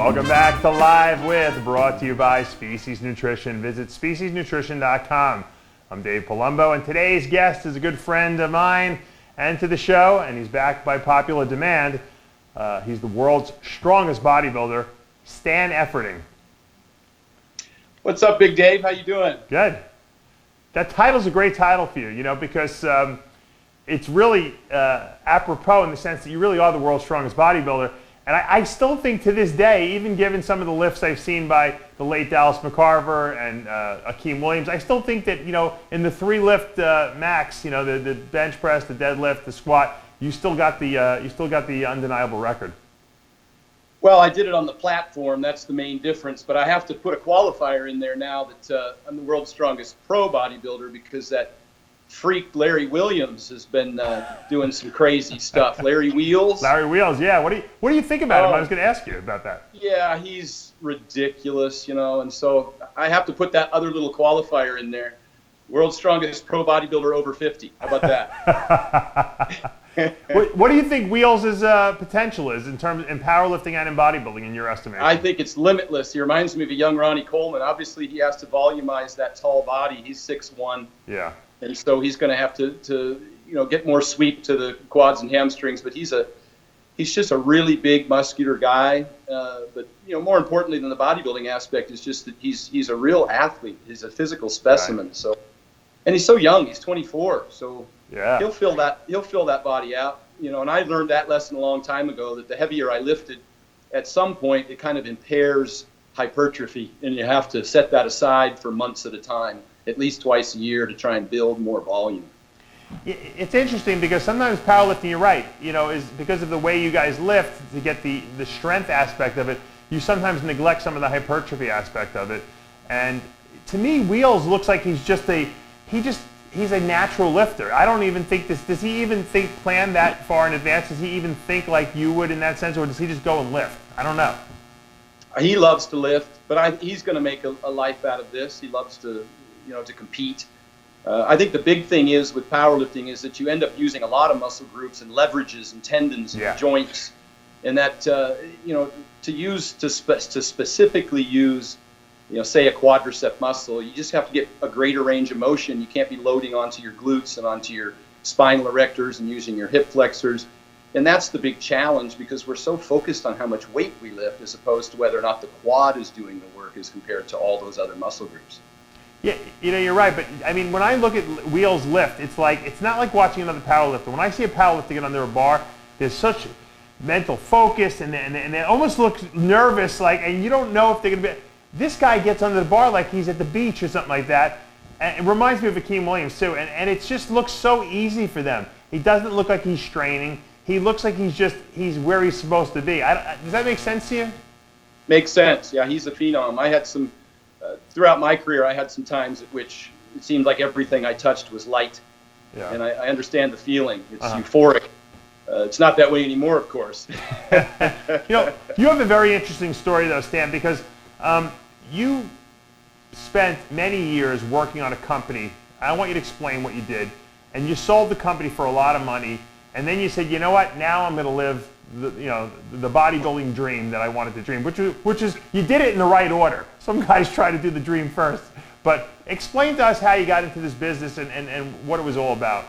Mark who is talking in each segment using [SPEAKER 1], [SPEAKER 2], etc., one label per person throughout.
[SPEAKER 1] Welcome back to Live With, brought to you by Species Nutrition. Visit speciesnutrition.com. I'm Dave Palumbo, and today's guest is a good friend of mine and to the show, and he's back by popular demand. He's the world's strongest bodybuilder, Stan Efferding.
[SPEAKER 2] What's up, Big Dave? How you doing?
[SPEAKER 1] Good. That title's a great title for you, you know, because it's really apropos in the sense that you really are the world's strongest bodybuilder. And I still think to this day, even given some of the lifts I've seen by the late Dallas McCarver and Akeem Williams, I still think that, you know, in the three lift max, you know, the bench press, the deadlift, the squat, you still got the undeniable record.
[SPEAKER 2] Well, I did it on the platform. That's the main difference. But I have to put a qualifier in there now that I'm the world's strongest pro bodybuilder, because that freak Larry Williams has been doing some crazy stuff. Larry Wheels.
[SPEAKER 1] Larry Wheels, yeah. What do you think about him? I was going to ask you about that.
[SPEAKER 2] Yeah, he's ridiculous, you know, and so I have to put that other little qualifier in there. World's strongest pro bodybuilder over 50. How about that?
[SPEAKER 1] What do you think Wheels' potential is in powerlifting and in bodybuilding, in your estimation?
[SPEAKER 2] I think it's limitless. He reminds me of a young Ronnie Coleman. Obviously, he has to volumize that tall body. He's 6'1".
[SPEAKER 1] Yeah.
[SPEAKER 2] And so he's going to have to get more sweep to the quads and hamstrings. But he's just a really big, muscular guy. But more importantly than the bodybuilding aspect is just that he's a real athlete. He's a physical specimen. Right. So, and he's so young. He's 24. So yeah, he'll fill that body out. And I learned that lesson a long time ago, that the heavier I lifted, at some point it kind of impairs hypertrophy, and you have to set that aside for months at a time, at least twice a year, to try and build more volume.
[SPEAKER 1] It's interesting because sometimes powerlifting, you're right, is because of the way you guys lift to get the strength aspect of it, you sometimes neglect some of the hypertrophy aspect of it. And to me, Wheels looks like he's a natural lifter. I don't even think does he even plan that far in advance? Does he even think like you would in that sense, or does he just go and lift? I don't know.
[SPEAKER 2] He loves to lift, but he's going to make a life out of this. He loves to compete. I think the big thing is with powerlifting is that you end up using a lot of muscle groups and leverages and tendons and joints, and that to specifically use, say a quadricep muscle, you just have to get a greater range of motion. You can't be loading onto your glutes and onto your spinal erectors and using your hip flexors. And that's the big challenge, because we're so focused on how much weight we lift as opposed to whether or not the quad is doing the work as compared to all those other muscle groups.
[SPEAKER 1] Yeah, you're right, but I mean, when I look at Wheels lift, it's not like watching another powerlifter. When I see a powerlifter get under a bar, there's such mental focus, and they almost look nervous, and you don't know if they're going to be. This guy gets under the bar like he's at the beach or something like that. And it reminds me of Akeem Williams too, and it just looks so easy for them. He doesn't look like he's straining. He looks like he's where he's supposed to be. Does that make sense to you? Makes
[SPEAKER 2] sense. Yeah, he's a phenom. I had some, throughout my career, I had some times at which it seemed like everything I touched was light. Yeah. And I understand the feeling. It's euphoric. It's not that way anymore, of course.
[SPEAKER 1] You have a very interesting story, though, Stan, because you spent many years working on a company. I want you to explain what you did. And you sold the company for a lot of money. And then you said, you know what? Now I'm going to live the bodybuilding dream that I wanted to dream, which is you did it in the right order. Some guys try to do the dream first. But explain to us how you got into this business and what it was all about.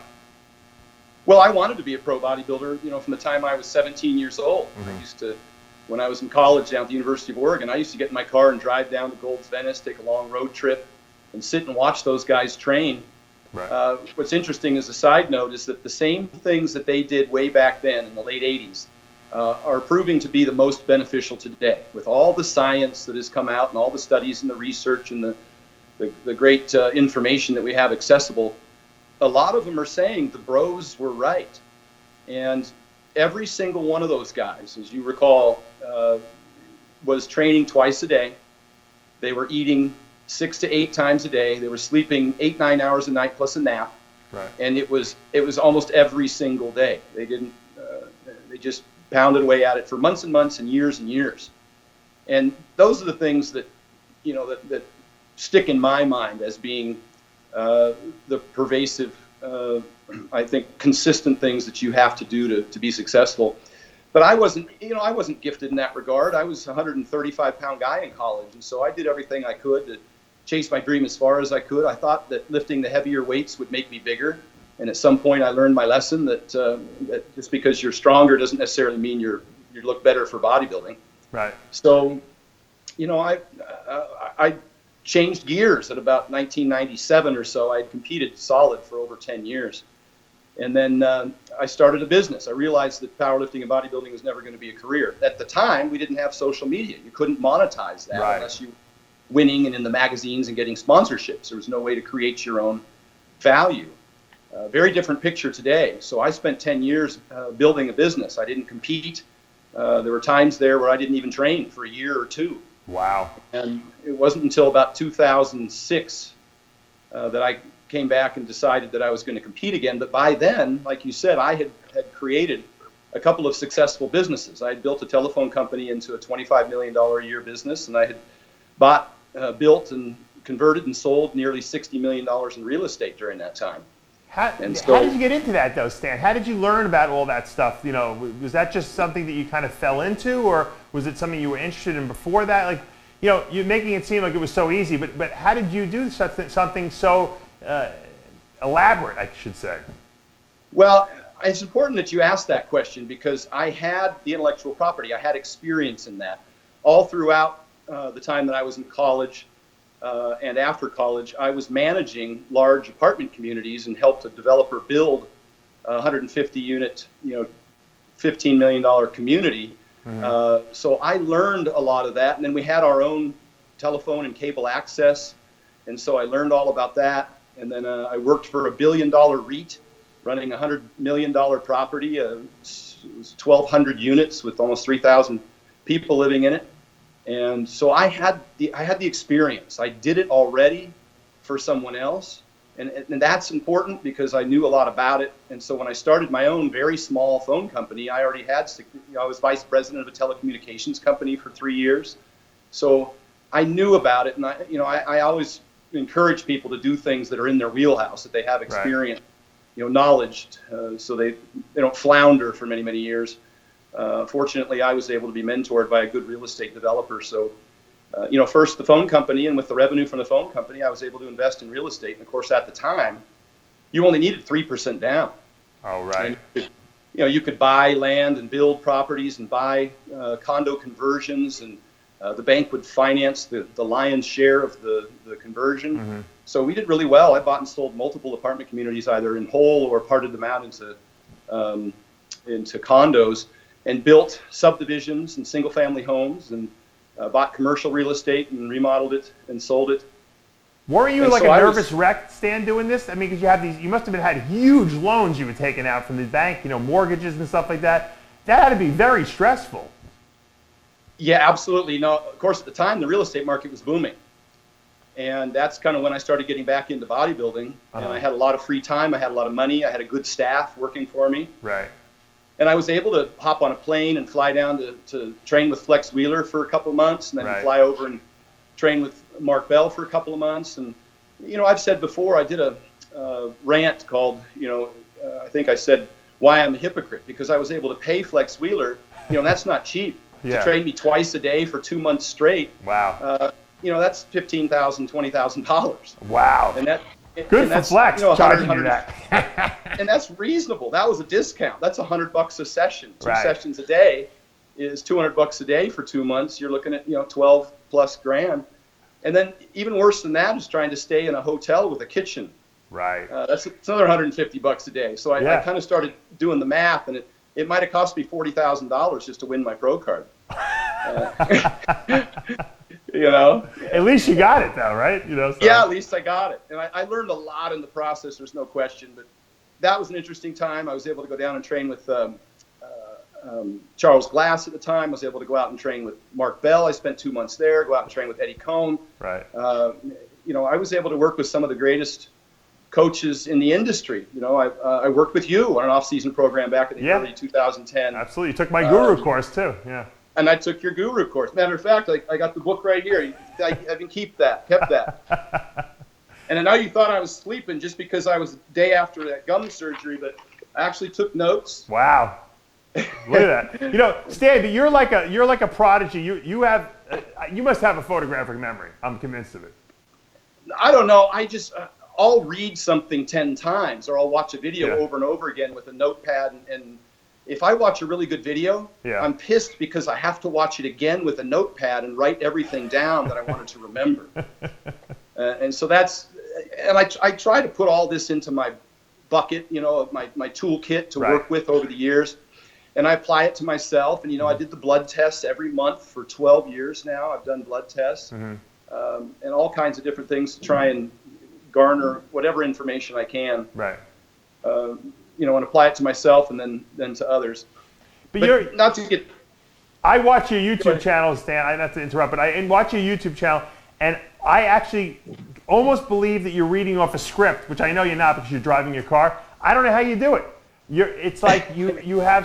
[SPEAKER 2] Well, I wanted to be a pro bodybuilder, from the time I was 17 years old. Mm-hmm. When I was in college down at the University of Oregon, I used to get in my car and drive down to Gold's Venice, take a long road trip, and sit and watch those guys train. Right. What's interesting as a side note is that the same things that they did way back then in the late 80s are proving to be the most beneficial today. With all the science that has come out and all the studies and the research and the great information that we have accessible, a lot of them are saying the bros were right. And every single one of those guys, as you recall, was training twice a day. They were eating 6 to 8 times a day. They were sleeping 8-9 hours a night plus a nap. Right. And it was almost every single day. They didn't. They just pounded away at it for months and months and years and years. And those are the things that that stick in my mind as being the pervasive, I think, consistent things that you have to do to be successful. But I wasn't gifted in that regard. I was a 135-pound guy in college, and so I did everything I could to chase my dream as far as I could. I thought that lifting the heavier weights would make me bigger, and at some point I learned my lesson that just because you're stronger doesn't necessarily mean you look better for bodybuilding.
[SPEAKER 1] Right. So,
[SPEAKER 2] I changed gears at about 1997 or so. I had competed solid for over 10 years. And then I started a business. I realized that powerlifting and bodybuilding was never going to be a career. At the time, we didn't have social media. You couldn't monetize that unless you were winning and in the magazines and getting sponsorships. There was no way to create your own value. Very different picture today. So I spent 10 years building a business. I didn't compete. There were times there where I didn't even train for a year or two.
[SPEAKER 1] Wow.
[SPEAKER 2] And it wasn't until about 2006 that I came back and decided that I was going to compete again. But by then, like you said, I had created a couple of successful businesses. I had built a telephone company into a $25 million a year business, and I had bought, built, and converted and sold nearly $60 million in real estate during that time.
[SPEAKER 1] How did you get into that, though, Stan? How did you learn about all that stuff? Was that just something that you kind of fell into, or was it something you were interested in before that? Like, you're making it seem like it was so easy, but how did you do something so elaborate, I should say?
[SPEAKER 2] Well, it's important that you ask that question because I had the intellectual property. I had experience in that. All throughout the time that I was in college and after college, I was managing large apartment communities and helped a developer build a 150-unit, $15 million community. Mm-hmm. So I learned a lot of that. And then we had our own telephone and cable access. And so I learned all about that. And then I worked for a $1 billion REIT running a $100 million property. It was 1,200 units with almost 3,000 people living in it. And so I had the experience. I did it already for someone else. And that's important because I knew a lot about it. And so when I started my own very small phone company, I already had, I was vice president of a telecommunications company for 3 years. So I knew about it. And I always encourage people to do things that are in their wheelhouse, that they have experience, knowledge, so they don't flounder for many, many years. Fortunately, I was able to be mentored by a good real estate developer. So, first the phone company, and with the revenue from the phone company, I was able to invest in real estate. And of course, at the time, you only needed 3% down.
[SPEAKER 1] Oh, right.
[SPEAKER 2] And you could buy land and build properties and buy condo conversions, and the bank would finance the lion's share of the conversion. Mm-hmm. So we did really well. I bought and sold multiple apartment communities, either in whole or parted them out into condos, and built subdivisions and single-family homes, and bought commercial real estate and remodeled it and sold it.
[SPEAKER 1] Weren't you like a nervous wreck, Stan, doing this? I mean, because you must have had huge loans you were taking out from the bank, mortgages and stuff like that. That had to be very stressful.
[SPEAKER 2] Yeah, absolutely. No, of course, at the time, the real estate market was booming. And that's kind of when I started getting back into bodybuilding. And I had a lot of free time. I had a lot of money. I had a good staff working for me.
[SPEAKER 1] Right.
[SPEAKER 2] And I was able to hop on a plane and fly down to train with Flex Wheeler for a couple of months, and then fly over and train with Mark Bell for a couple of months. And, I've said before, I did a rant called, I think I said, Why I'm a Hypocrite, because I was able to pay Flex Wheeler. That's not cheap. To train me twice a day for 2 months straight.
[SPEAKER 1] Wow.
[SPEAKER 2] That's $15,000, $20,000.
[SPEAKER 1] Wow.
[SPEAKER 2] And that
[SPEAKER 1] good for Flex, charging you that.
[SPEAKER 2] And that's reasonable. That was a discount. That's $100 a session. Two sessions a day is $200 a day for 2 months. You're looking at 12 plus grand. And then even worse than that is trying to stay in a hotel with a kitchen.
[SPEAKER 1] Right.
[SPEAKER 2] That's another $150 a day. So I kind of started doing the math, and it might have cost me $40,000 just to win my pro card.
[SPEAKER 1] At least you got it, though, right? So.
[SPEAKER 2] Yeah, at least I got it. And I learned a lot in the process, there's no question. But that was an interesting time. I was able to go down and train with Charles Glass at the time. I was able to go out and train with Mark Bell. I spent 2 months there, go out and train with Eddie Cohn.
[SPEAKER 1] Right.
[SPEAKER 2] I was able to work with some of the greatest coaches in the industry. I worked with you on an off-season program back in the early 2010.
[SPEAKER 1] Absolutely. You took my guru course, too. Yeah.
[SPEAKER 2] And I took your guru course. Matter of fact, I got the book right here. I can kept that. And I know you thought I was sleeping just because I was the day after that gum surgery, but I actually took notes.
[SPEAKER 1] Wow. Look at that. You know, Stan, you're like a prodigy. You must have a photographic memory. I'm convinced of it.
[SPEAKER 2] I don't know. I'll read something 10 times, or I'll watch a video over and over again with a notepad. And if I watch a really good video, I'm pissed because I have to watch it again with a notepad and write everything down that I wanted to remember. And so I try to put all this into my bucket, of my toolkit to work with over the years. And I apply it to myself. And, I did the blood tests every month for 12 years now. I've done blood tests and all kinds of different things to try and garner whatever information I can.
[SPEAKER 1] Right.
[SPEAKER 2] And apply it to myself and then to others. But not to get.
[SPEAKER 1] I watch your YouTube channel, Stan. I not to interrupt, but I watch your YouTube channel, and I actually almost believe that you're reading off a script, which I know you're not because you're driving your car. I don't know how you do it. It's like you have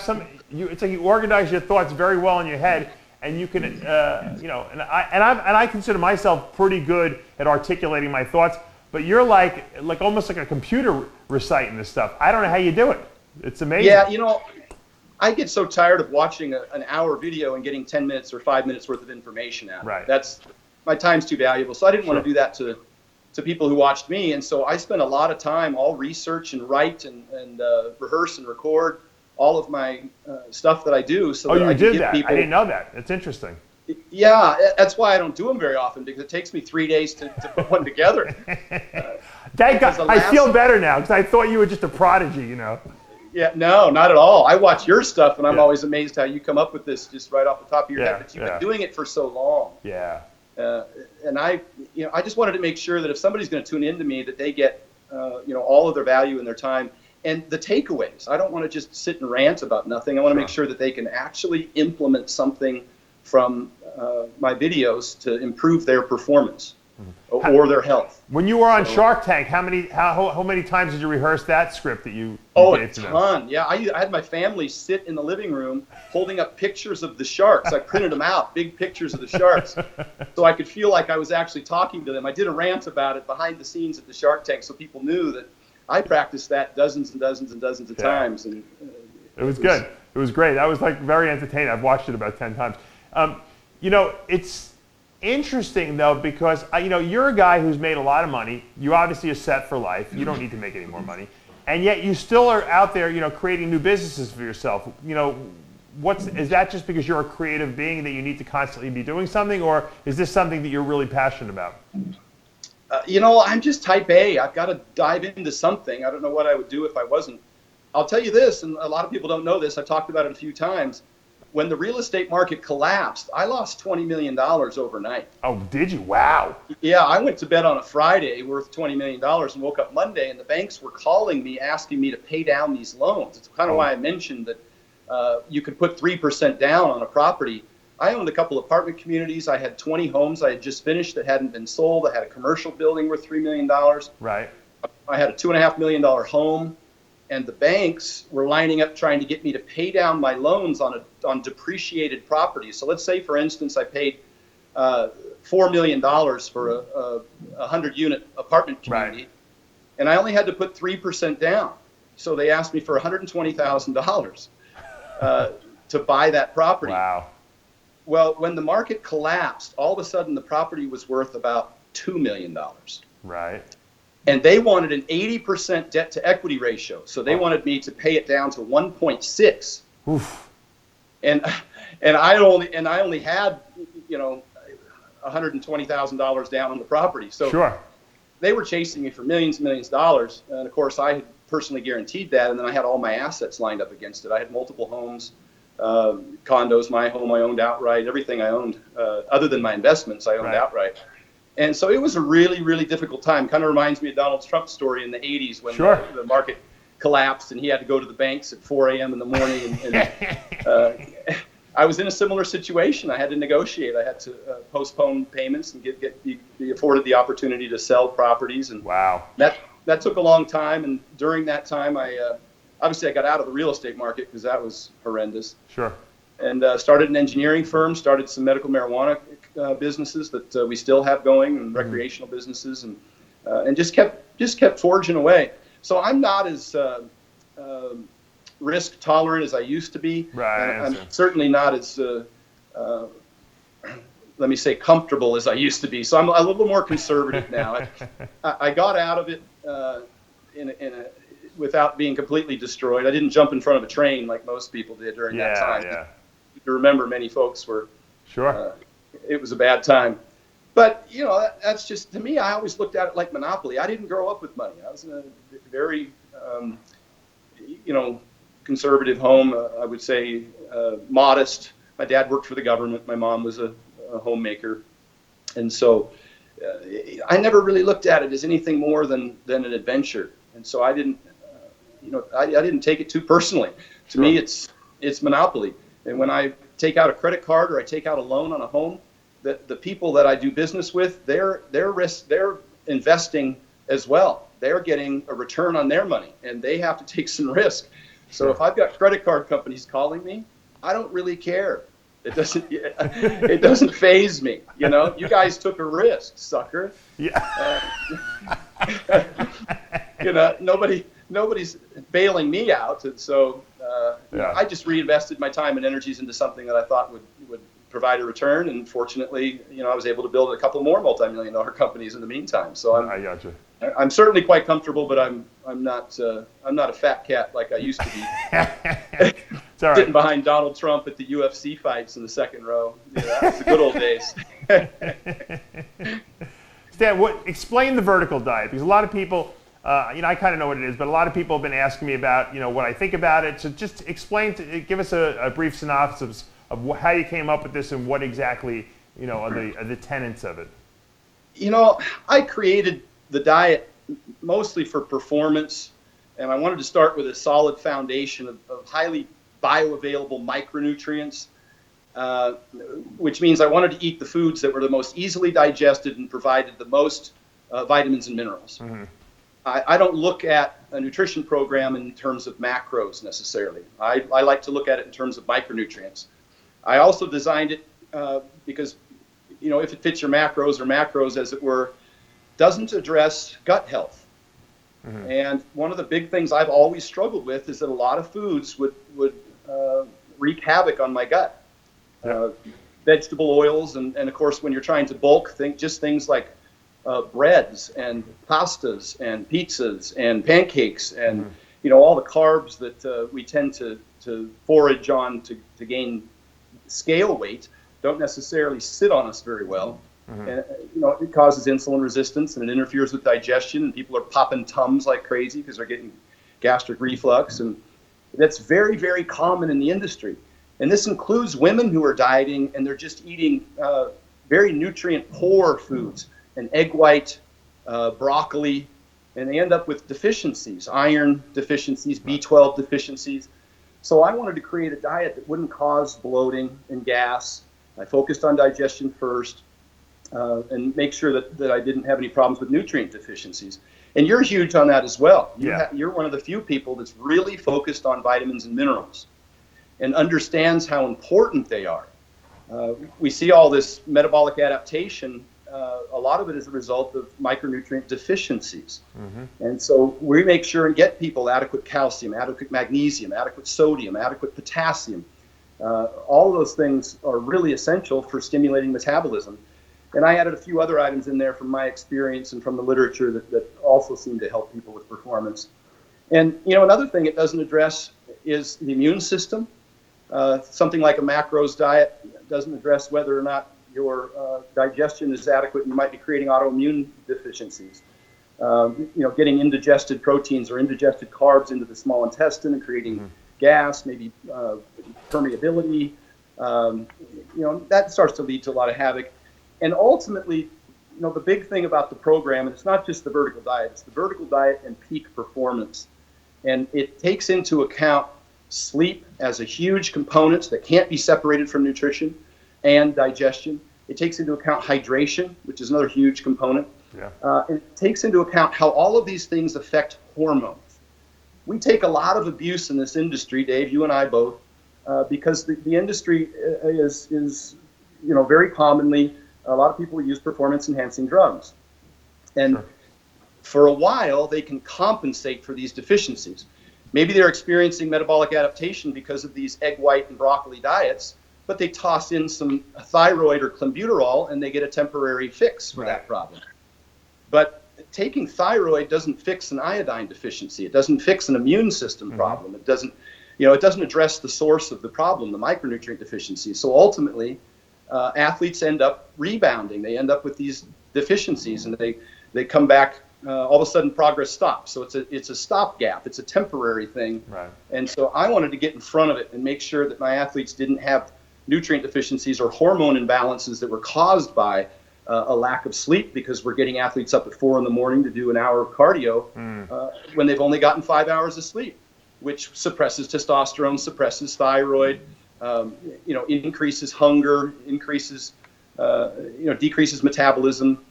[SPEAKER 1] it's like you organize your thoughts very well in your head, and you can, and I consider myself pretty good at articulating my thoughts. But you're like almost like a computer reciting this stuff. I don't know how you do it. It's amazing.
[SPEAKER 2] Yeah, I get so tired of watching an hour video and getting 10 minutes or 5 minutes worth of information out.
[SPEAKER 1] Right.
[SPEAKER 2] That's my time's too valuable. So I didn't want to do that to people who watched me. And so I spent a lot of time, I'll research and write and rehearse and record all of my stuff that I do. So that I can give people.
[SPEAKER 1] I didn't know that. It's interesting.
[SPEAKER 2] Yeah, that's why I don't do them very often, because it takes me 3 days to put one together.
[SPEAKER 1] I feel better now because I thought you were just a prodigy,
[SPEAKER 2] Yeah, no, not at all. I watch your stuff, and I'm always amazed how you come up with this just right off the top of your head. But you've been doing it for so long.
[SPEAKER 1] Yeah.
[SPEAKER 2] And I just wanted to make sure that if somebody's going to tune into me, that they get, all of their value and their time and the takeaways. I don't want to just sit and rant about nothing. I want to make sure that they can actually implement something from my videos to improve their performance or their health.
[SPEAKER 1] When you were on Shark Tank, how many times did you rehearse that script that you
[SPEAKER 2] gave to them? Oh, a ton. Yeah, I had my family sit in the living room holding up pictures of the sharks. I printed them out, big pictures of the sharks, so I could feel like I was actually talking to them. I did a rant about it behind the scenes at the Shark Tank, so people knew that I practiced that dozens and dozens and dozens of times. And
[SPEAKER 1] it was good. It was great. I was very entertained. I've watched it about 10 times. It's interesting though, because you're a guy who's made a lot of money. You obviously are set for life. You don't need to make any more money, and yet you still are out there, creating new businesses for yourself. Is that just because you're a creative being that you need to constantly be doing something, or is this something that you're really passionate about?
[SPEAKER 2] I'm just type A. I've got to dive into something. I don't know what I would do if I wasn't. I'll tell you this, and a lot of people don't know this. I've talked about it a few times. When the real estate market collapsed, I lost $20 million overnight.
[SPEAKER 1] Oh, did you? Wow.
[SPEAKER 2] Yeah, I went to bed on a Friday worth $20 million and woke up Monday, and the banks were calling me, asking me to pay down these loans. It's kind of why I mentioned that you could put 3% down on a property. I owned a couple apartment communities. I had 20 homes I had just finished that hadn't been sold. I had a commercial building worth $3 million.
[SPEAKER 1] Right.
[SPEAKER 2] I had a $2.5 million home. And the banks were lining up trying to get me to pay down my loans on depreciated properties. So let's say, for instance, I paid $4 million for a 100-unit apartment community, and I only had to put 3% down. So they asked me for $120,000 to buy that property.
[SPEAKER 1] Wow.
[SPEAKER 2] Well, when the market collapsed, all of a sudden the property was worth about $2 million.
[SPEAKER 1] Right.
[SPEAKER 2] And they wanted an 80% debt to equity ratio. So they wanted me to pay it down to 1.6.
[SPEAKER 1] Oof.
[SPEAKER 2] And I only had, $120,000 down on the property. So they were chasing me for millions and millions of dollars. And of course I had personally guaranteed that. And then I had all my assets lined up against it. I had multiple homes, condos, my home I owned outright, everything I owned, other than my investments I owned outright. And so it was a really, really difficult time. Kind of reminds me of Donald Trump's story in the 80s when the market collapsed and he had to go to the banks at 4 a.m. in the morning. And I was in a similar situation. I had to negotiate. I had to postpone payments and be afforded the opportunity to sell properties. And that took a long time. And during that time, obviously I got out of the real estate market because that was horrendous.
[SPEAKER 1] Sure.
[SPEAKER 2] And started an engineering firm, started some medical marijuana businesses that we still have going, and recreational businesses, and just kept forging away. So I'm not as risk tolerant as I used to be.
[SPEAKER 1] Right.
[SPEAKER 2] I'm certainly not as, let me say, comfortable as I used to be. So I'm a little more conservative now. I got out of it without being completely destroyed. I didn't jump in front of a train like most people did during that time.
[SPEAKER 1] Yeah.
[SPEAKER 2] You remember, many folks were.
[SPEAKER 1] Sure.
[SPEAKER 2] It was a bad time. But, you know, that's just, to me, I always looked at it like Monopoly. I didn't grow up with money. I was in a very, conservative home, I would say, modest. My dad worked for the government. My mom was a homemaker. And so I never really looked at it as anything more than an adventure. And so I didn't, I didn't take it too personally. To me, it's Monopoly. And when I take out a credit card or I take out a loan on a home, the people that I do business with, they're investing as well. They're getting a return on their money, and they have to take some risk. So if I've got credit card companies calling me, I don't really care. It doesn't faze me. You know, you guys took a risk, sucker.
[SPEAKER 1] Yeah.
[SPEAKER 2] Nobody's bailing me out, and so I just reinvested my time and energies into something that I thought would provide a return, and fortunately, I was able to build a couple more multi-million-dollar companies in the meantime. So
[SPEAKER 1] I gotcha.
[SPEAKER 2] I'm certainly quite comfortable, but I'm not a fat cat like I used to be.
[SPEAKER 1] It's all right.
[SPEAKER 2] Sitting behind Donald Trump at the UFC fights in the second row. That was the good old days.
[SPEAKER 1] Stan, explain the vertical diet, because a lot of people, I kind of know what it is, but a lot of people have been asking me about, what I think about it. So just give us a brief synopsis of how you came up with this and what exactly, are the tenets of it.
[SPEAKER 2] I created the diet mostly for performance, and I wanted to start with a solid foundation of highly bioavailable micronutrients, which means I wanted to eat the foods that were the most easily digested and provided the most vitamins and minerals. Mm-hmm. I don't look at a nutrition program in terms of macros necessarily. I like to look at it in terms of micronutrients. I also designed it because, if it fits your macros, as it were, doesn't address gut health. Mm-hmm. And one of the big things I've always struggled with is that a lot of foods would wreak havoc on my gut. Yeah. Vegetable oils, and of course, when you're trying to bulk, things like breads and pastas and pizzas and pancakes and all the carbs that we tend to forage on to gain scale weight don't necessarily sit on us very well. Mm-hmm. And it causes insulin resistance, and it interferes with digestion, and people are popping Tums like crazy because they're getting gastric reflux, and that's very, very common in the industry. And this includes women who are dieting and they're just eating very nutrient poor foods, an egg white, broccoli, and they end up with deficiencies, iron deficiencies, B12 deficiencies. So I wanted to create a diet that wouldn't cause bloating and gas. I focused on digestion first and make sure that I didn't have any problems with nutrient deficiencies. And you're huge on that as well. You're one of the few people that's really focused on vitamins and minerals and understands how important they are. We see all this metabolic adaptation. A lot of it is a result of micronutrient deficiencies. Mm-hmm. And so we make sure and get people adequate calcium, adequate magnesium, adequate sodium, adequate potassium. All of those things are really essential for stimulating metabolism. And I added a few other items in there from my experience and from the literature that also seem to help people with performance. And, another thing it doesn't address is the immune system. Something like a macros diet doesn't address whether or not your digestion is adequate, and you might be creating autoimmune deficiencies. Getting indigested proteins or indigested carbs into the small intestine and creating gas, maybe permeability. That starts to lead to a lot of havoc. And ultimately, the big thing about the program, and it's not just the vertical diet, it's the vertical diet and peak performance. And it takes into account sleep as a huge component that can't be separated from nutrition and digestion. It takes into account hydration, which is another huge component. Yeah. It takes into account how all of these things affect hormones. We take a lot of abuse in this industry, Dave, you and I both, because the industry is very commonly, a lot of people use performance-enhancing drugs. And for a while, they can compensate for these deficiencies. Maybe they're experiencing metabolic adaptation because of these egg white and broccoli diets, but they toss in some thyroid or clenbuterol and they get a temporary fix for that problem. But taking thyroid doesn't fix an iodine deficiency. It doesn't fix an immune system problem. It doesn't, it doesn't address the source of the problem, the micronutrient deficiency. So ultimately, athletes end up rebounding. They end up with these deficiencies, and they come back. All of a sudden, progress stops. So it's a stopgap. It's a temporary thing. Right. And so I wanted to get in front of it and make sure that my athletes didn't have nutrient deficiencies or hormone imbalances that were caused by a lack of sleep, because we're getting athletes up at 4 a.m. to do an hour of cardio when they've only gotten 5 hours of sleep, which suppresses testosterone, suppresses thyroid, increases hunger, increases, decreases metabolism.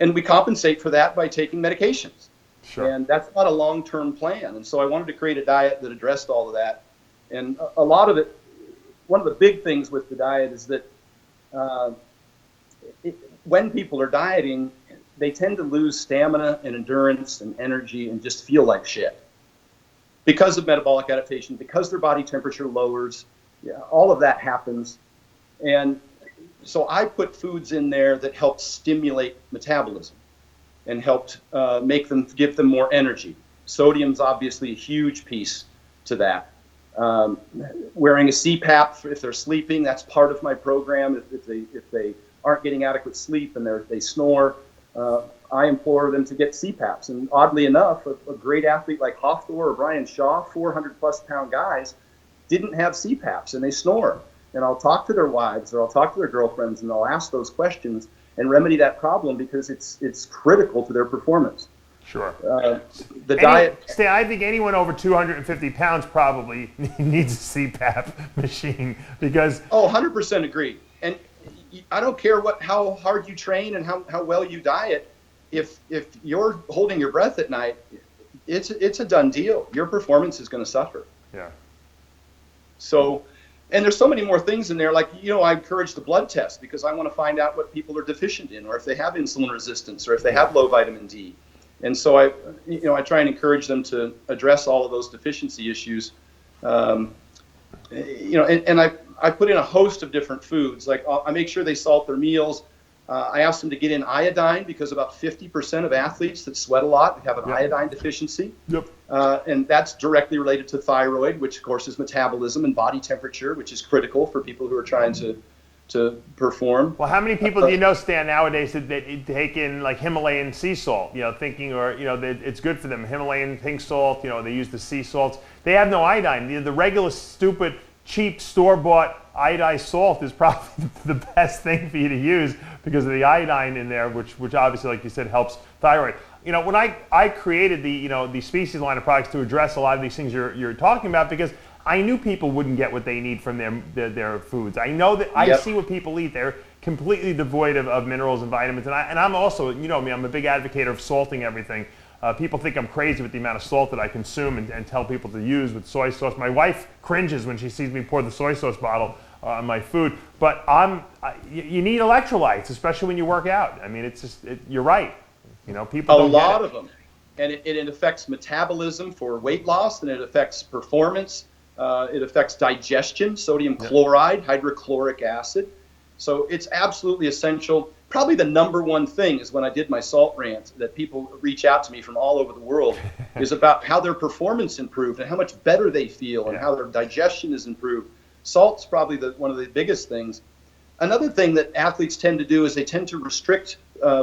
[SPEAKER 2] And we compensate for that by taking medications. Sure. And that's not a long-term plan. And so I wanted to create a diet that addressed all of that. And a lot of it, one of the big things with the diet is that when people are dieting, they tend to lose stamina and endurance and energy and just feel like shit because of metabolic adaptation, because their body temperature lowers. All of that happens. And so I put foods in there that helped stimulate metabolism and helped give them more energy. Sodium's obviously a huge piece to that. Wearing a CPAP if they're sleeping, that's part of my program. If they aren't getting adequate sleep and they snore, I implore them to get CPAPs. And oddly enough, a great athlete like Hafthor or Brian Shaw, 400-plus pound guys, didn't have CPAPs and they snore. And I'll talk to their wives or I'll talk to their girlfriends and I'll ask those questions and remedy that problem because it's critical to their performance.
[SPEAKER 1] Sure.
[SPEAKER 2] Diet.
[SPEAKER 1] I think anyone over 250 pounds probably needs a CPAP machine because.
[SPEAKER 2] 100% agree. And I don't care how hard you train and how well you diet. If you're holding your breath at night, it's a done deal. Your performance is going to suffer.
[SPEAKER 1] Yeah.
[SPEAKER 2] So. And there's so many more things in there, like, I encourage the blood test because I want to find out what people are deficient in, or if they have insulin resistance, or if they have low vitamin D. And so I try and encourage them to address all of those deficiency issues. And I put in a host of different foods. Like I make sure they salt their meals. I ask them to get in iodine because about 50% of athletes that sweat a lot have an iodine deficiency. Yep. And that's directly related to thyroid, which of course is metabolism, and body temperature, which is critical for people who are trying to perform.
[SPEAKER 1] Well, how many people do you know, Stan, nowadays that take in like Himalayan sea salt, thinking that it's good for them. Himalayan pink salt, they use the sea salts. They have no iodine. The regular stupid, cheap, store-bought iodized salt is probably the best thing for you to use because of the iodine in there, which obviously, like you said, helps thyroid. When I created the Species line of products to address a lot of these things you're talking about, because I knew people wouldn't get what they need from their foods. I know that I see what people eat. They're completely devoid of minerals and vitamins. And I'm also, me, I'm a big advocate of salting everything. People think I'm crazy with the amount of salt that I consume and tell people to use with soy sauce. My wife cringes when she sees me pour the soy sauce bottle on my food. But you need electrolytes, especially when you work out. I mean, you're right. People don't get it. A lot
[SPEAKER 2] of them. And it affects metabolism for weight loss, and it affects performance. It affects digestion, sodium chloride, hydrochloric acid. So it's absolutely essential. Probably the number one thing is when I did my salt rant that people reach out to me from all over the world is about how their performance improved and how much better they feel and how their digestion is improved. Salt's probably one of the biggest things. Another thing that athletes tend to do is they tend to restrict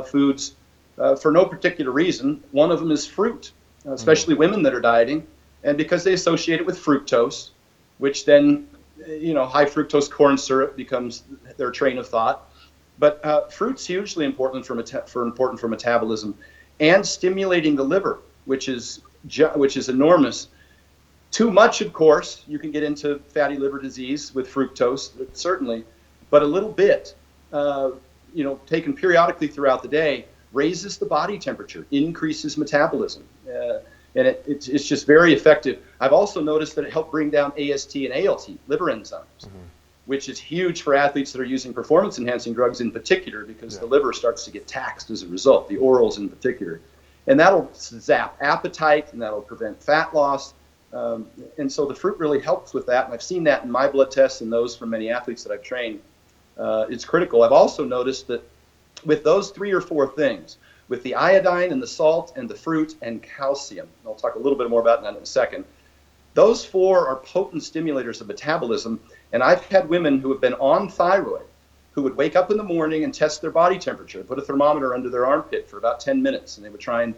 [SPEAKER 2] foods for no particular reason. One of them is fruit, especially women that are dieting. And because they associate it with fructose, which then, high fructose corn syrup becomes their train of thought. But fruit's hugely important for metabolism and stimulating the liver, which is enormous. Too much, of course, you can get into fatty liver disease with fructose, certainly. But a little bit, taken periodically throughout the day, raises the body temperature, increases metabolism. And it's just very effective. I've also noticed that it helped bring down AST and ALT, liver enzymes, which is huge for athletes that are using performance-enhancing drugs in particular, because the liver starts to get taxed as a result, the orals in particular. And that'll zap appetite, and that'll prevent fat loss. And so the fruit really helps with that. And I've seen that in my blood tests and those from many athletes that I've trained. It's critical. I've also noticed that with those 3 or 4 things, with the iodine and the salt and the fruit and calcium, and I'll talk a little bit more about that in a second, those 4 are potent stimulators of metabolism. And I've had women who have been on thyroid who would wake up in the morning and test their body temperature, put a thermometer under their armpit for about 10 minutes, and they would try and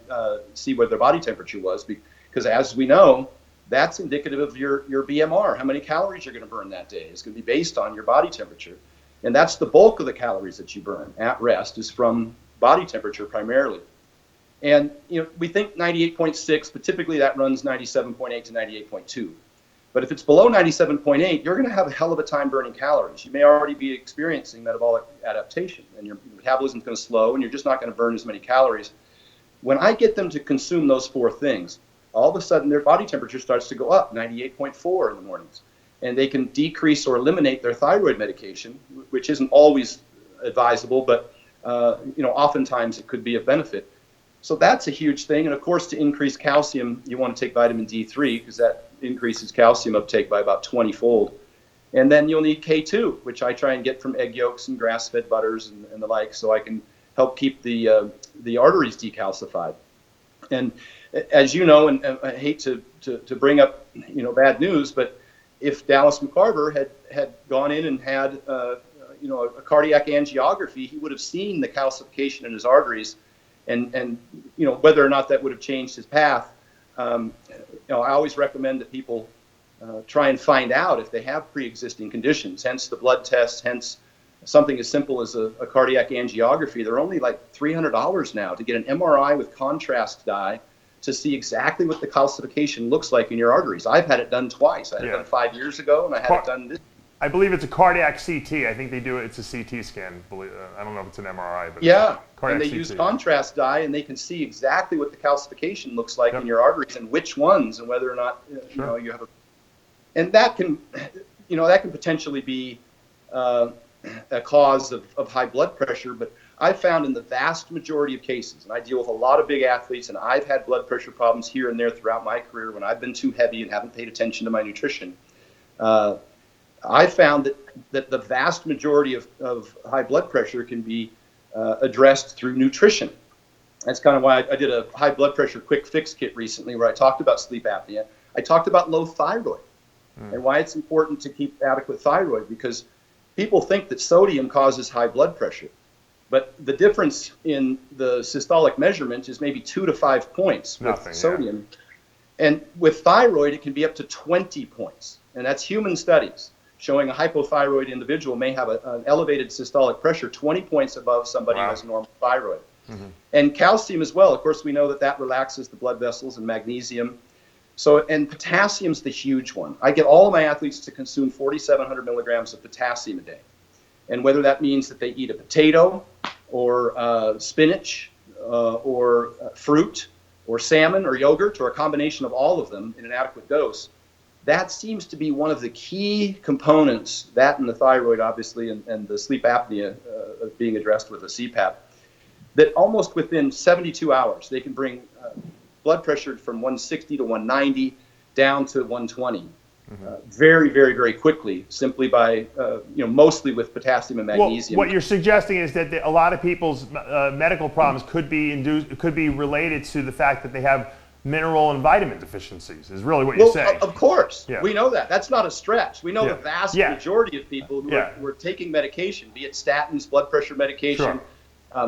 [SPEAKER 2] see what their body temperature was. Because as we know, that's indicative of your BMR, how many calories you're going to burn that day. It's going to be based on your body temperature. And that's the bulk of the calories that you burn at rest is from body temperature primarily. And we think 98.6, but typically that runs 97.8 to 98.2. But if it's below 97.8, you're going to have a hell of a time burning calories. You may already be experiencing metabolic adaptation, and your metabolism is going to slow, and you're just not going to burn as many calories. When I get them to consume those 4 things, all of a sudden their body temperature starts to go up, 98.4 in the mornings. And they can decrease or eliminate their thyroid medication, which isn't always advisable, but oftentimes it could be a benefit. So that's a huge thing. And of course, to increase calcium, you want to take vitamin D3 because that increases calcium uptake by about 20-fold. And then you'll need K2, which I try and get from egg yolks and grass-fed butters and the like, so I can help keep the arteries decalcified. And as you know, and I hate to bring up bad news, but if Dallas McCarver had gone in and had a cardiac angiography, he would have seen the calcification in his arteries, and whether or not that would have changed his path. I always recommend that people try and find out if they have pre-existing conditions. Hence the blood tests. Hence something as simple as a cardiac angiography. They're only like $300 now to get an MRI with contrast dye to see exactly what the calcification looks like in your arteries. I've had it done twice. I had it done 5 years ago, and I had it done this.
[SPEAKER 1] I believe it's a cardiac CT. I think they do it. It's a CT scan. I don't know if it's an MRI, but
[SPEAKER 2] yeah.
[SPEAKER 1] And
[SPEAKER 2] they
[SPEAKER 1] CT.
[SPEAKER 2] use contrast dye, and they can see exactly what the calcification looks like in your arteries and which ones, and whether or not you have a. And that can potentially be a cause of high blood pressure, but I've found in the vast majority of cases, and I deal with a lot of big athletes, and I've had blood pressure problems here and there throughout my career when I've been too heavy and haven't paid attention to my nutrition. I found that the vast majority of high blood pressure can be addressed through nutrition. That's kind of why I did a high blood pressure quick fix kit recently where I talked about sleep apnea. I talked about low thyroid and why it's important to keep adequate thyroid, because people think that sodium causes high blood pressure. But the difference in the systolic measurement is maybe 2 to 5 points with sodium. Yeah. And with thyroid, it can be up to 20 points. And that's human studies showing a hypothyroid individual may have an elevated systolic pressure 20 points above somebody who has normal thyroid. Mm-hmm. And calcium as well. Of course, we know that relaxes the blood vessels, and magnesium. So, and potassium's the huge one. I get all of my athletes to consume 4,700 milligrams of potassium a day. And whether that means that they eat a potato or spinach or fruit or salmon or yogurt or a combination of all of them in an adequate dose, that seems to be one of the key components, that and the thyroid, obviously, and the sleep apnea being addressed with a CPAP, that almost within 72 hours, they can bring blood pressure from 160 to 190 down to 120. Very, very, very quickly, simply by, mostly with potassium and magnesium.
[SPEAKER 1] Well, what you're suggesting is that a lot of people's medical problems could be related to the fact that they have mineral and vitamin deficiencies, is really what you're saying.
[SPEAKER 2] Of course. Yeah. We know that. That's not a stretch. We know the vast majority of people who are taking medication, be it statins, blood pressure medication,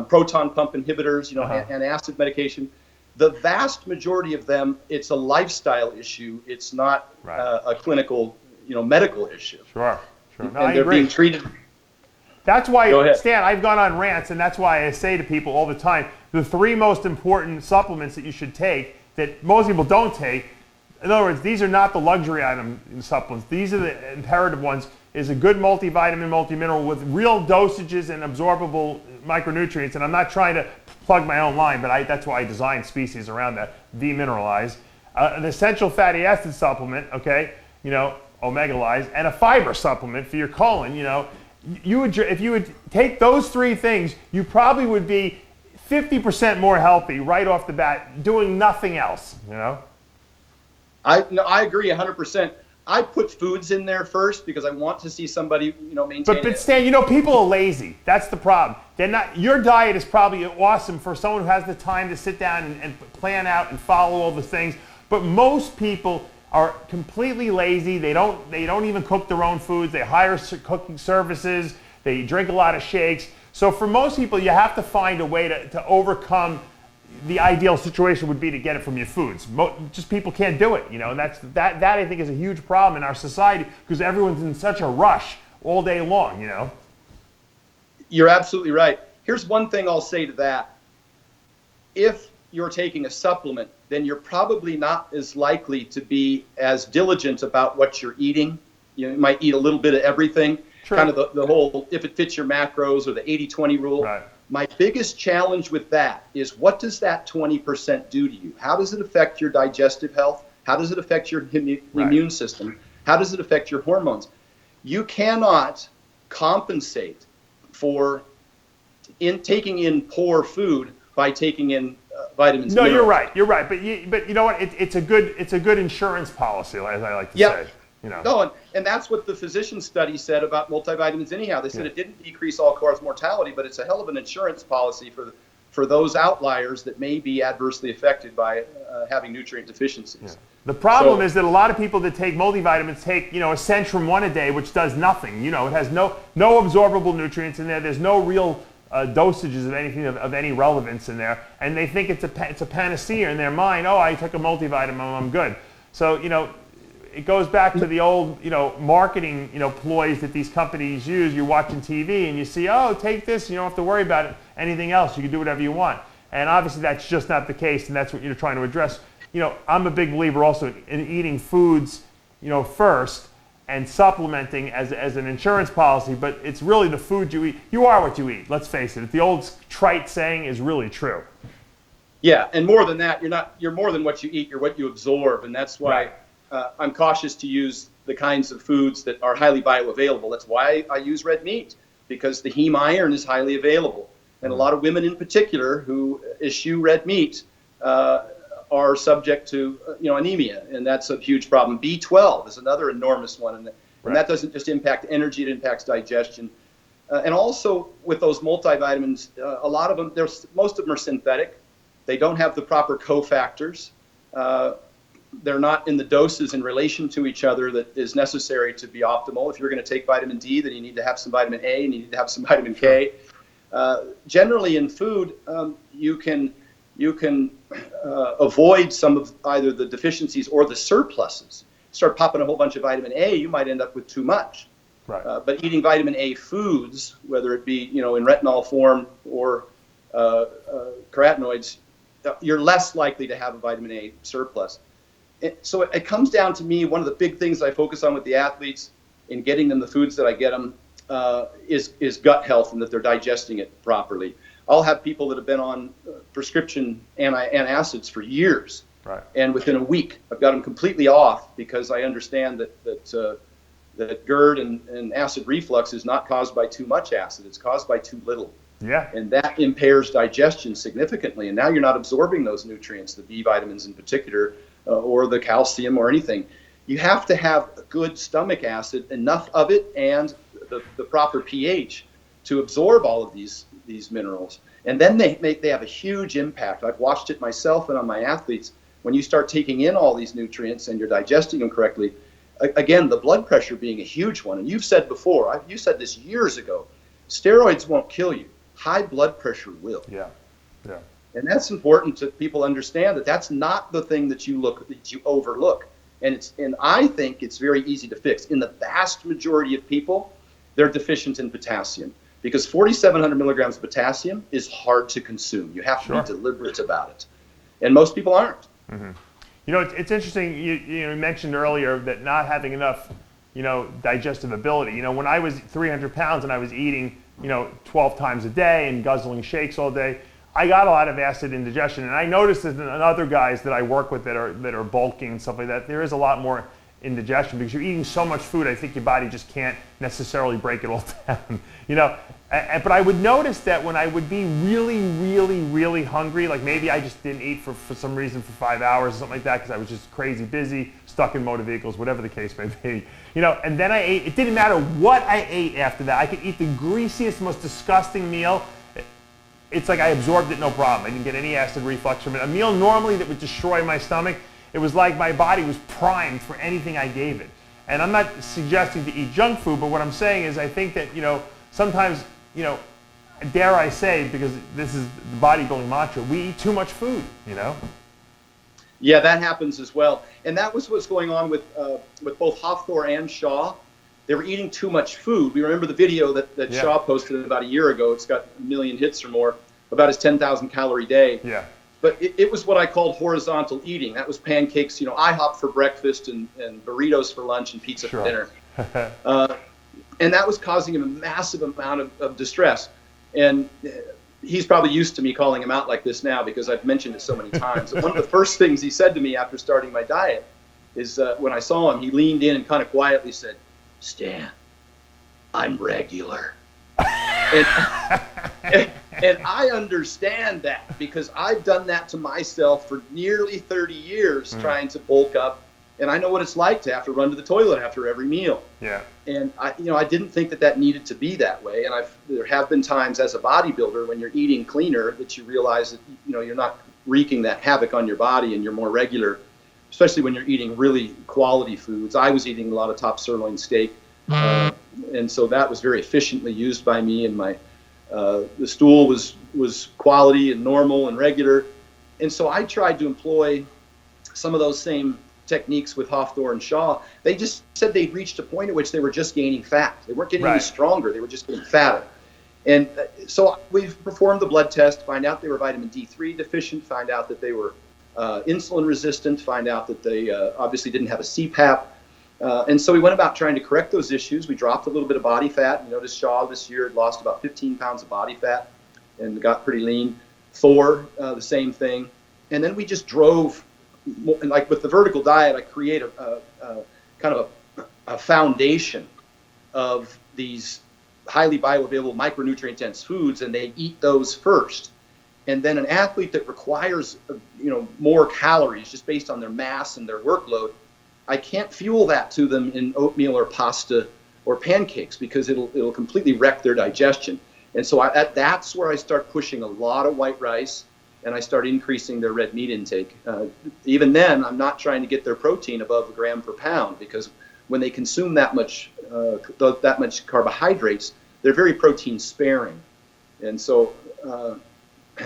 [SPEAKER 2] proton pump inhibitors, antacid medication. The vast majority of them, it's a lifestyle issue. It's not a clinical, medical issue.
[SPEAKER 1] Sure. No,
[SPEAKER 2] and they're being treated.
[SPEAKER 1] That's why, Stan, I've gone on rants, and that's why I say to people all the time, the 3 most important supplements that you should take that most people don't take, in other words, these are not the luxury item supplements. These are the imperative ones, is a good multivitamin, multimineral with real dosages and absorbable micronutrients. And I'm not trying to plug my own line, but that's why I designed species around that, demineralized. An essential fatty acid supplement, omega-lyzed, and a fiber supplement for your colon, if you would take those 3 things, you probably would be 50% more healthy right off the bat, doing nothing else,
[SPEAKER 2] I agree 100%. I put foods in there first because I want to see somebody, maintain.
[SPEAKER 1] But Stan, people are lazy. That's the problem. They're not. Your diet is probably awesome for someone who has the time to sit down and plan out and follow all the things. But most people are completely lazy. They don't even cook their own foods. They hire cooking services. They drink a lot of shakes. So for most people, you have to find a way to overcome. The ideal situation would be to get it from your foods. Just people can't do it, and that I think is a huge problem in our society because everyone's in such a rush all day long,
[SPEAKER 2] You're absolutely right. Here's one thing I'll say to that. If you're taking a supplement, then you're probably not as likely to be as diligent about what you're eating. You might eat a little bit of everything. True. Kind of the whole, if it fits your macros or the 80-20 rule.
[SPEAKER 1] Right.
[SPEAKER 2] My biggest challenge with that is what does that 20% do to you? How does it affect your digestive health? How does it affect your immune system? How does it affect your hormones? You cannot compensate for taking in poor food by taking in vitamins.
[SPEAKER 1] No, you're right. You're right. But you know what? It's a good insurance policy, as I like to say.
[SPEAKER 2] No, and that's what the physician study said about multivitamins anyhow. They said it didn't decrease all-cause mortality, but it's a hell of an insurance policy for those outliers that may be adversely affected by having nutrient deficiencies. Yeah.
[SPEAKER 1] The problem is that a lot of people that take multivitamins take, a Centrum 1 a day, which does nothing. It has no absorbable nutrients in there. There's no real dosages of anything of any relevance in there. And they think it's a panacea in their mind. Oh, I took a multivitamin, I'm good. So, it goes back to the old, marketing, ploys that these companies use. You're watching TV and you see, oh, take this. You don't have to worry about anything else. You can do whatever you want. And obviously that's just not the case, and that's what you're trying to address. I'm a big believer also in eating foods, first and supplementing as an insurance policy. But it's really the food you eat. You are what you eat. Let's face it. The old trite saying is really true.
[SPEAKER 2] Yeah, and more than that, you're more than what you eat. You're what you absorb, and that's why. Right. I'm cautious to use the kinds of foods that are highly bioavailable. That's why I use red meat, because the heme iron is highly available. And a lot of women in particular who eschew red meat are subject to anemia, and that's a huge problem. B12 is another enormous one, and that doesn't just impact energy, it impacts digestion. And also with those multivitamins, a lot of them, most of them are synthetic. They don't have the proper cofactors. They're not in the doses in relation to each other that is necessary to be optimal. If you're going to take vitamin D, then you need to have some vitamin A and you need to have some vitamin K. Generally in food, you can avoid some of either the deficiencies or the surpluses. Start popping a whole bunch of vitamin A, you might end up with too much.
[SPEAKER 1] Right.
[SPEAKER 2] But eating vitamin A foods, whether it be in retinol form or carotenoids, you're less likely to have a vitamin A surplus. So it comes down to me, one of the big things I focus on with the athletes in getting them the foods that I get them is gut health and that they're digesting it properly. I'll have people that have been on prescription antacids for years.
[SPEAKER 1] Right.
[SPEAKER 2] And within a week, I've got them completely off because I understand that GERD and acid reflux is not caused by too much acid. It's caused by too little.
[SPEAKER 1] Yeah.
[SPEAKER 2] And that impairs digestion significantly. And now you're not absorbing those nutrients, the B vitamins in particular, or the calcium or anything. You have to have a good stomach acid, enough of it, and the proper pH to absorb all of these minerals. And then they have a huge impact. I've watched it myself and on my athletes. When you start taking in all these nutrients and you're digesting them correctly, again, the blood pressure being a huge one. And you've said before, you said this years ago, steroids won't kill you. High blood pressure will.
[SPEAKER 1] Yeah.
[SPEAKER 2] And that's important to people understand that that's not the thing that you overlook. And I think it's very easy to fix. In the vast majority of people, they're deficient in potassium because 4,700 milligrams of potassium is hard to consume. You have to be deliberate about it. And most people aren't.
[SPEAKER 1] Mm-hmm. It's interesting. You mentioned earlier that not having enough, digestive ability. When I was 300 pounds and I was eating, 12 times a day and guzzling shakes all day, I got a lot of acid indigestion. And I noticed that in other guys that I work with that are bulking and stuff like that, there is a lot more indigestion because you're eating so much food. I think your body just can't necessarily break it all down. But I would notice that when I would be really, really, really hungry, like maybe I just didn't eat for some reason for 5 hours or something like that because I was just crazy busy, stuck in motor vehicles, whatever the case may be. And then I ate. It didn't matter what I ate after that. I could eat the greasiest, most disgusting meal. It's like I absorbed it no problem. I didn't get any acid reflux from it. A meal normally that would destroy my stomach, it was like my body was primed for anything I gave it. And I'm not suggesting to eat junk food, but what I'm saying is I think that, sometimes, dare I say, because this is the bodybuilding mantra, we eat too much food,
[SPEAKER 2] Yeah, that happens as well. And that was what's going on with both Hafthor and Shaw. They were eating too much food. We remember the video that Shaw posted about a year ago. It's got 1 million hits or more, about his 10,000 calorie day.
[SPEAKER 1] Yeah.
[SPEAKER 2] But it was what I called horizontal eating. That was pancakes, IHOP for breakfast and burritos for lunch and pizza for dinner. And that was causing him a massive amount of distress. And he's probably used to me calling him out like this now because I've mentioned it so many times. One of the first things he said to me after starting my diet is when I saw him, he leaned in and kind of quietly said, "Stan, I'm regular." And I understand that because I've done that to myself for nearly 30 years trying to bulk up. And I know what it's like to have to run to the toilet after every meal.
[SPEAKER 1] Yeah.
[SPEAKER 2] And I didn't think that needed to be that way. And there have been times as a bodybuilder when you're eating cleaner that you realize that you're not wreaking that havoc on your body and you're more regular, especially when you're eating really quality foods. I was eating a lot of top sirloin steak, and so that was very efficiently used by me. And the stool was quality and normal and regular. And so I tried to employ some of those same techniques with Hafthor and Shaw. They just said they'd reached a point at which they were just gaining fat. They weren't getting any stronger. They were just getting fatter. And so we've performed the blood test, find out they were vitamin D3 deficient, find out that they were insulin resistant, find out that they obviously didn't have a CPAP. And so we went about trying to correct those issues. We dropped a little bit of body fat. You notice Shaw this year had lost about 15 pounds of body fat and got pretty lean. Thor, the same thing. And then we just drove, like with the vertical diet, I create a kind of a foundation of these highly bioavailable micronutrient-dense foods, and they eat those first. And then an athlete that requires more calories just based on their mass and their workload, I can't fuel that to them in oatmeal or pasta or pancakes because it'll completely wreck their digestion. And so that's where I start pushing a lot of white rice, and I start increasing their red meat intake. Even then, I'm not trying to get their protein above a gram per pound because when they consume that much carbohydrates, they're very protein sparing. And so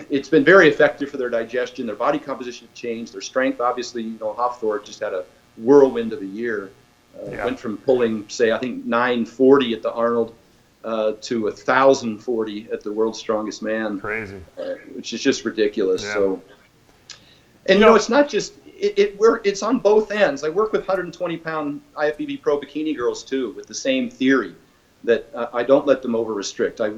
[SPEAKER 2] it's been very effective for their digestion. Their body composition changed. Their strength, obviously, Hafthor just had a whirlwind of a year. Went from pulling, say, I think 940 at the Arnold to 1,040 at the World's Strongest Man.
[SPEAKER 1] Crazy.
[SPEAKER 2] Which is just ridiculous.
[SPEAKER 1] Yeah.
[SPEAKER 2] So, and it's not just it's on both ends. I work with 120-pound IFBB Pro bikini girls too, with the same theory that I don't let them over restrict. I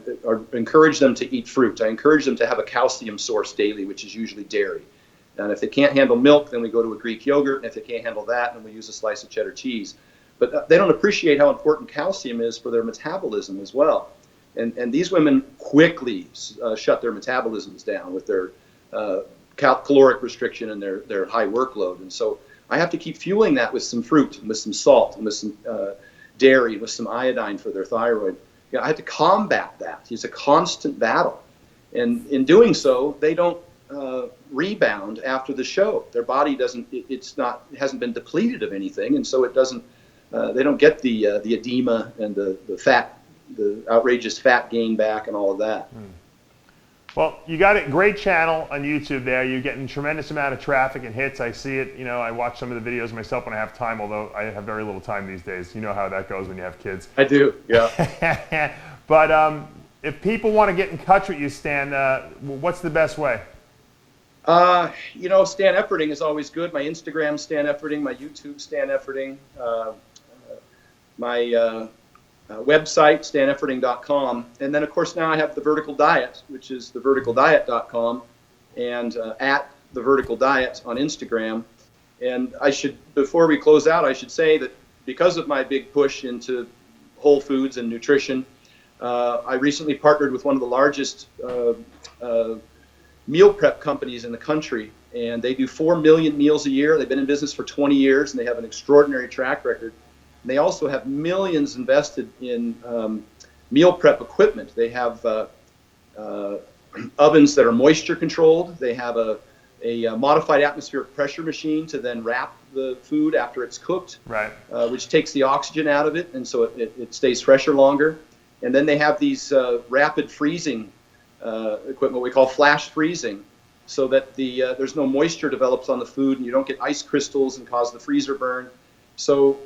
[SPEAKER 2] encourage them to eat fruit. I encourage them to have a calcium source daily, which is usually dairy. And if they can't handle milk, then we go to a Greek yogurt. And if they can't handle that, then we use a slice of cheddar cheese. But they don't appreciate how important calcium is for their metabolism as well. And these women quickly shut their metabolisms down with their caloric restriction and their high workload. And so I have to keep fueling that with some fruit and with some salt and with some dairy and with some iodine for their thyroid. I have to combat that. It's a constant battle. And in doing so, they don't rebound after the show. Their body hasn't been depleted of anything, and so it doesn't. They don't get the edema and the outrageous fat gain back and all of that.
[SPEAKER 1] Well, you got a great channel on YouTube there. You're getting a tremendous amount of traffic and hits. I see it. I watch some of the videos myself when I have time, although I have very little time these days. You know how that goes when you have kids.
[SPEAKER 2] I do, yeah.
[SPEAKER 1] But if people want to get in touch with you, Stan, what's the best way?
[SPEAKER 2] Stan Efferding is always good. My Instagram, Stan Efferding. My YouTube, Stan Efferding. My website, stanefferding.com. And then, of course, now I have The Vertical Diet, which is theverticaldiet.com, and at The Vertical Diet on Instagram. And before we close out, I should say that because of my big push into whole foods and nutrition, I recently partnered with one of the largest meal prep companies in the country, and they do 4 million meals a year. They've been in business for 20 years, and they have an extraordinary track record. And they also have millions invested in meal prep equipment. They have ovens that are moisture controlled. They have a modified atmospheric pressure machine to then wrap the food after it's cooked,
[SPEAKER 1] right?
[SPEAKER 2] Which takes the oxygen out of it, and so it stays fresher longer. And then they have these rapid freezing equipment, what we call flash freezing, so that there's no moisture develops on the food, and you don't get ice crystals and cause the freezer burn. So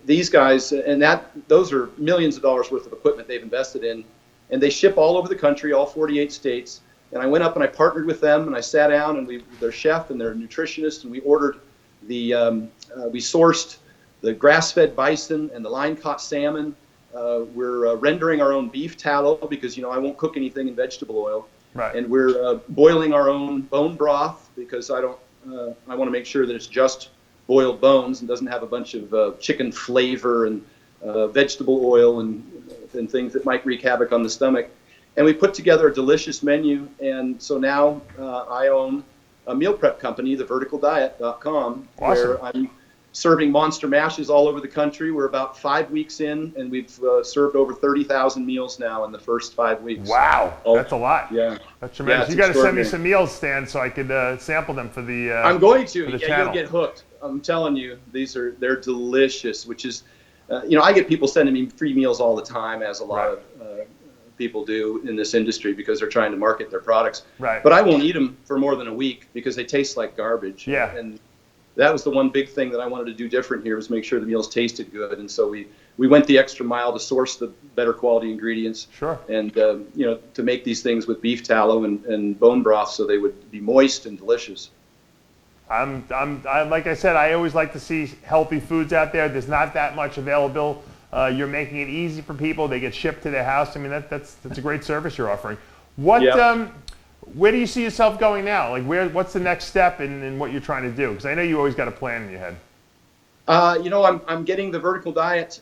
[SPEAKER 2] these guys, and those are millions of dollars worth of equipment they've invested in, and they ship all over the country, all 48 states. And I went up and I partnered with them, and I sat down, and their chef and their nutritionist, and we ordered we sourced the grass-fed bison and the line-caught salmon. We're rendering our own beef tallow because, I won't cook anything in vegetable oil.
[SPEAKER 1] Right.
[SPEAKER 2] And we're boiling our own bone broth because I want to make sure that it's just boiled bones and doesn't have a bunch of chicken flavor and vegetable oil and things that might wreak havoc on the stomach. And we put together a delicious menu, and so now I own a meal prep company, theverticaldiet.com,
[SPEAKER 1] awesome.
[SPEAKER 2] Where I'm serving monster mashes all over the country. We're about 5 weeks in, and we've served over 30,000 meals now in the first 5 weeks.
[SPEAKER 1] Wow, that's a lot.
[SPEAKER 2] Yeah,
[SPEAKER 1] that's tremendous.
[SPEAKER 2] Yeah,
[SPEAKER 1] you got to send me some meals, Stan, so I could sample them for the.
[SPEAKER 2] I'm going to.
[SPEAKER 1] For the
[SPEAKER 2] yeah,
[SPEAKER 1] channel.
[SPEAKER 2] You'll get hooked. I'm telling you, they're delicious. Which is, I get people sending me free meals all the time, as a lot of people do in this industry because they're trying to market their products.
[SPEAKER 1] Right.
[SPEAKER 2] But I won't eat them for more than a week because they taste like garbage.
[SPEAKER 1] Yeah.
[SPEAKER 2] And that was the one big thing that I wanted to do different here, was make sure the meals tasted good. And so we went the extra mile to source the better quality ingredients.
[SPEAKER 1] Sure.
[SPEAKER 2] And to make these things with beef tallow and bone broth so they would be moist and delicious.
[SPEAKER 1] I'm like I said, I always like to see healthy foods out there. There's not that much available. You're making it easy for people. They get shipped to their house. I mean, that's a great service you're offering. Where do you see yourself going now? Like, what's the next step in what you're trying to do? Because I know you always got a plan in your head.
[SPEAKER 2] I'm getting the vertical diet.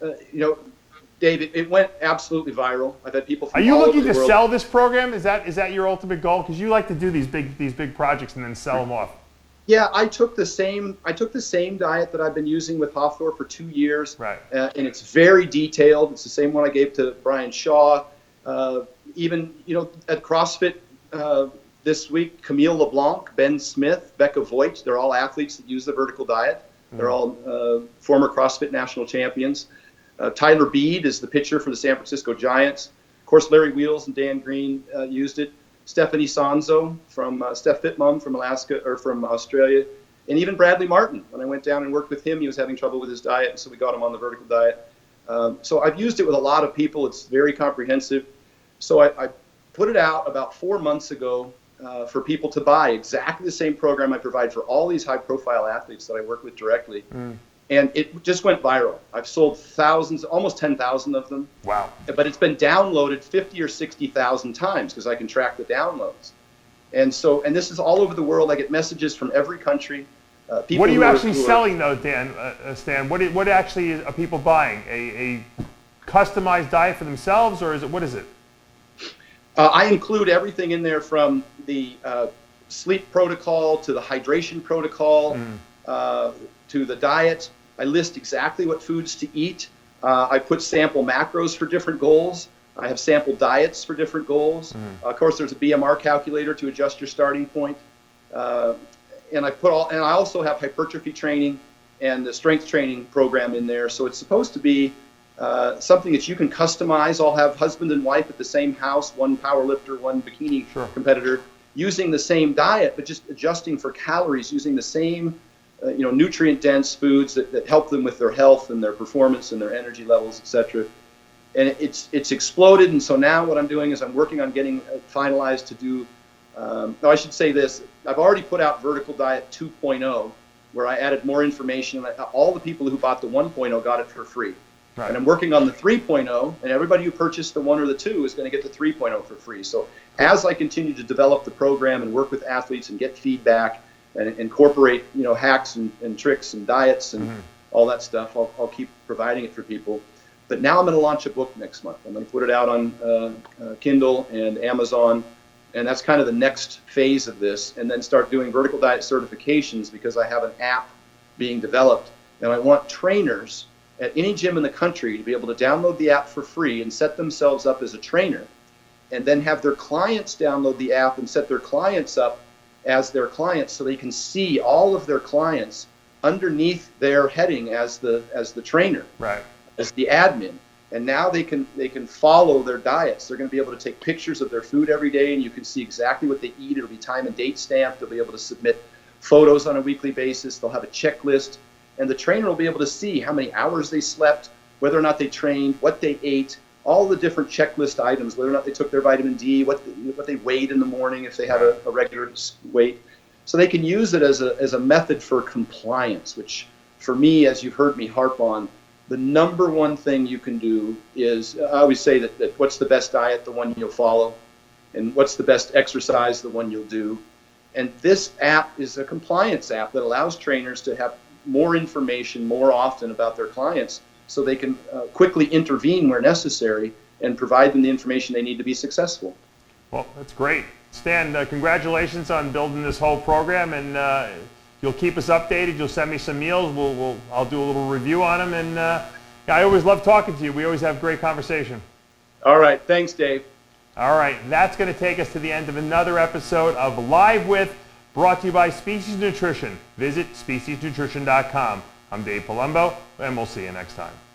[SPEAKER 2] Dave, it went absolutely viral. I've had people from
[SPEAKER 1] Are you
[SPEAKER 2] all
[SPEAKER 1] looking
[SPEAKER 2] over the
[SPEAKER 1] to
[SPEAKER 2] world.
[SPEAKER 1] sell this program? Is that your ultimate goal? Because you like to do these big projects and then sell them off.
[SPEAKER 2] Yeah, I took the same diet that I've been using with Hawthorne for 2 years,
[SPEAKER 1] right?
[SPEAKER 2] And it's very detailed. It's the same one I gave to Brian Shaw. Even at CrossFit this week, Camille LeBlanc, Ben Smith, Becca Voigt, they're all athletes that use the vertical diet. They're all former CrossFit national champions. Tyler Beede is the pitcher for the San Francisco Giants. Of course, Larry Wheels and Dan Green used it. Stephanie Sanzo from Steph Fitmum from Australia, and even Bradley Martin. When I went down and worked with him, he was having trouble with his diet, so we got him on the vertical diet. So I've used it with a lot of people. It's very comprehensive. So I put it out about 4 months ago for people to buy exactly the same program I provide for all these high-profile athletes that I work with directly. And it just went viral. I've sold thousands, almost 10,000 of them.
[SPEAKER 1] Wow.
[SPEAKER 2] But it's been downloaded 50 or 60,000 times because I can track the downloads. And this is all over the world. I get messages from every country. People
[SPEAKER 1] what are you actually selling, though, Stan? What actually are people buying? A customized diet for themselves, or what is it?
[SPEAKER 2] I include everything in there, from the sleep protocol to the hydration protocol to the diet. I list exactly what foods to eat. I put sample macros for different goals. I have sample diets for different goals. Of course, there's a BMR calculator to adjust your starting point. And I also have hypertrophy training and the strength training program in there. So it's supposed to be something that you can customize. I'll have husband and wife at the same house, one powerlifter, one bikini competitor, using the same diet, but just adjusting for calories, using the same nutrient-dense foods that help them with their health and their performance and their energy levels, etc. And it's exploded. And so now what I'm doing is I'm working on getting finalized to do. I should say this: I've already put out Vertical Diet 2.0, where I added more information. All the people who bought the 1.0 got it for free. Right. And I'm working on the 3.0, and everybody who purchased the 1 or the 2 is going to get the 3.0 for free. So as I continue to develop the program and work with athletes and get feedback and incorporate hacks and tricks and diets and all that stuff, I'll keep providing it for people. But now I'm going to launch a book next month. I'm going to put it out on Kindle and Amazon. And that's kind of the next phase of this. And then start doing vertical diet certifications, because I have an app being developed. And I want trainers at any gym in the country to be able to download the app for free and set themselves up as a trainer, and then have their clients download the app and set their clients up as their clients, so they can see all of their clients underneath their heading as the trainer,
[SPEAKER 1] right,
[SPEAKER 2] as the admin. And now they can follow their diets. They're going to be able to take pictures of their food every day, and you can see exactly what they eat. It'll be time and date stamped. They'll be able to submit photos on a weekly basis. They'll have a checklist, and the trainer will be able to see how many hours they slept, whether or not they trained, what they ate, all the different checklist items, whether or not they took their vitamin D, what they weighed in the morning if they have a regular weight. So they can use it as a method for compliance, which for me, as you've heard me harp on, the number one thing you can do is, I always say that what's the best diet, the one you'll follow, and what's the best exercise, the one you'll do. And this app is a compliance app that allows trainers to have more information more often about their clients, so they can quickly intervene where necessary and provide them the information they need to be successful.
[SPEAKER 1] Well, that's great. Stan, congratulations on building this whole program, and you'll keep us updated. You'll send me some meals. I'll do a little review on them, and I always love talking to you. We always have great conversation.
[SPEAKER 2] All right. Thanks, Dave.
[SPEAKER 1] All right. That's going to take us to the end of another episode of Live With, brought to you by Species Nutrition. Visit speciesnutrition.com. I'm Dave Palumbo, and we'll see you next time.